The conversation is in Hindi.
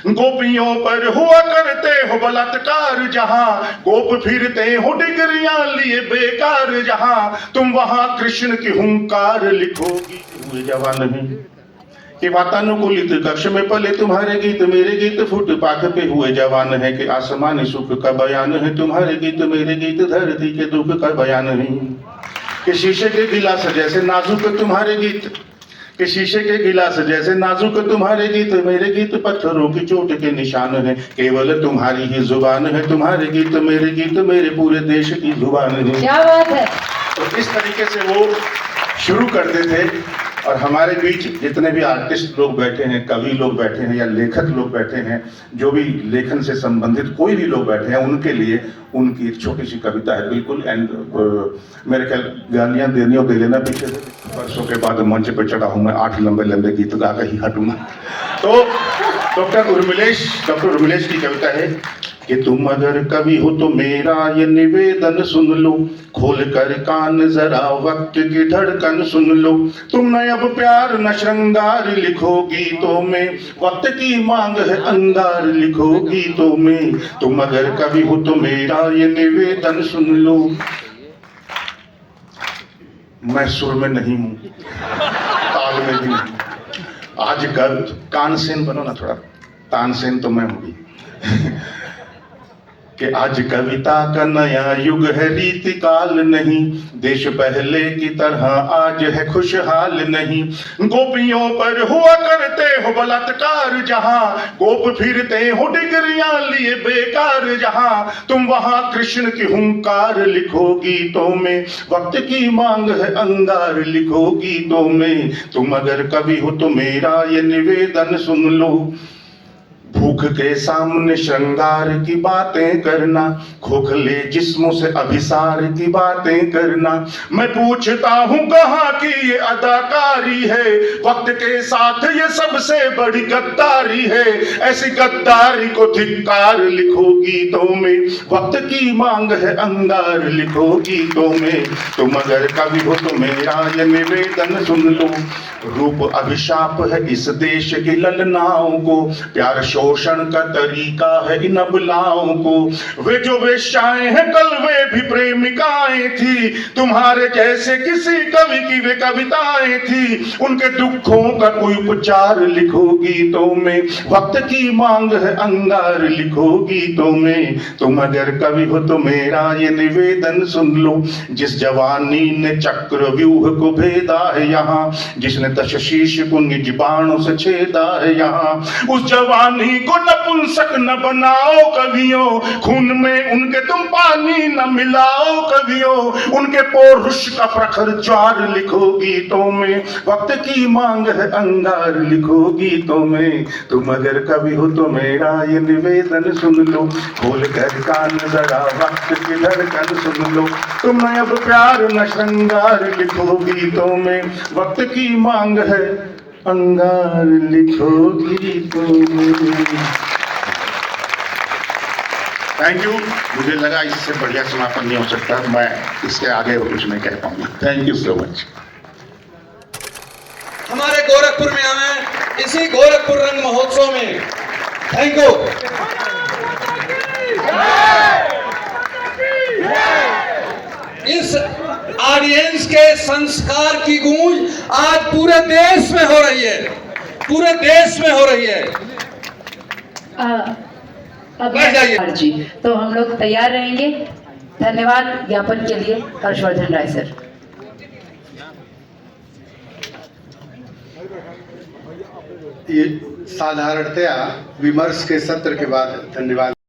गोपियों पर हुआ करते हो बलात्कार जहां, गोप फिरते हो डिग्रियां लिए बेकार जहां, तुम वहां कृष्ण की हुंकार लिखोगी हुए जवान नहीं कि वातानुकूलित कक्ष में पले तुम्हारे गीत मेरे गीत, फुटपाथ पे हुए जवान है कि आसमानी सुख का बयान है तुम्हारे गीत मेरे गीत, धरती के दुख का बयान नहीं कि शीशे के गिलास जैसे नाजुक तुम्हारे गीत, कि शीशे के गिलास जैसे नाजुक तुम्हारे गीत मेरे गीत, पत्थरों की चोट के निशान है केवल तुम्हारी ही जुबान है तुम्हारे गीत मेरे पूरे देश की जुबान है। क्या बात है। तो इस तरीके से वो शुरू करते थे। और हमारे बीच जितने भी आर्टिस्ट लोग बैठे हैं, कवि लोग बैठे हैं या लेखक लोग बैठे हैं, जो भी लेखन से संबंधित कोई भी लोग बैठे हैं, उनके लिए उनकी एक छोटी सी कविता है बिल्कुल। एंड मेरे ख्याल गालियां देनी और दे लेना पीछे से, परसों के बाद मंच पर चढ़ा हूं मैं 8 लंबे लंबे गीत गा कर ही हटूंगा। तो डॉक्टर उर्मिलेश की कविता है कि तुम अगर कवि हो तो मेरा ये निवेदन सुन लो, खोल कर कान जरा वक्त की धड़कन सुन लो, तुम न अब प्यार न श्रृंगार लिखो गीतों में, वक्त की मांग है अंगार लिखो गीतों में, तुम अगर कवि हो तो मेरा ये निवेदन सुन लो। मैं सुर में नहीं हूं, ताल में भी नहीं, आज कल कानसेन बनो ना थोड़ा, तानसेन तो मैं हूं कि आज कविता का नया युग है रीति काल नहीं, देश पहले की तरह आज है खुशहाल नहीं, गोपियों पर हुआ करते हो बलात्कार जहां, गोप फिरते हो डिग्रियां लिए बेकार जहां, तुम वहां कृष्ण की हुंकार लिखो गीतों में, वक्त की मांग है अंगार लिखो गीतों में, तुम अगर कवि हो तो मेरा ये निवेदन सुन लो, भूख के सामने श्रृंगार की बातें करना, खोखले जिस्मों से अभिसार की बातें करना, मैं पूछता हूँ कहाँ की ये अदाकारी है, वक्त के साथ ये सबसे बड़ी गद्दारी है, ऐसी गद्दारी को धिक्कार लिखो गीतों में, वक्त की मांग है अंगार लिखो गीतों में, तुम अगर कवि हो तो मेरा ये निवेदन सुन लो, रूप अभिशाप है इस देश की ललनाओं को, प्यार शोषण का तरीका है इन अबलाओं को, वे जो वेश्याएं हैं कल वे भी प्रेमिकाएं थी, तुम्हारे जैसे किसी कवि की वे कविताएं थी, उनके दुखों का कोई उपचार लिखो गीतों में, वक्त की मांग है अंगार लिखो गीतों में, तुम अगर कवि हो तो मेरा ये निवेदन सुन लो, जिस जवानी ने चक्रव्यूह को भेदा है यहाँ, जिसने दशशीष को निज बाणों से छेदा है यहाँ, उस जवानी को नपुंसक न बनाओ कवियों, खून में उनके तुम पानी न मिलाओ कवियों, उनके पौरुष का प्रखर ज्वार लिखो गीतों में, वक्त की मांग है अंगार लिखो गीतों में, तुम अगर कवि हो तो मेरा ये निवेदन सुन लो, खोल कर कान जरा वक्त की धड़कन सुन लो, तुम न अब प्यार न श्रृंगार लिखो गीतों में, वक्त की मांग है अंगार लिखो गीतों में। Thank you. मुझे लगा इससे बढ़िया समापन नहीं हो सकता, मैं इसके आगे कुछ नहीं कह पाऊंगा। Thank you so much. हमारे गोरखपुर में हमें इसी गोरखपुर रंग महोत्सव में थैंक यू। इस ऑडियंस के संस्कार की गूंज आज पूरे देश में हो रही है, पूरे देश में हो रही है। जी, तो हम लोग तैयार रहेंगे। धन्यवाद ज्ञापन के लिए हर्षवर्धन राय सर। ये साधारणतया विमर्श के सत्र के बाद धन्यवाद।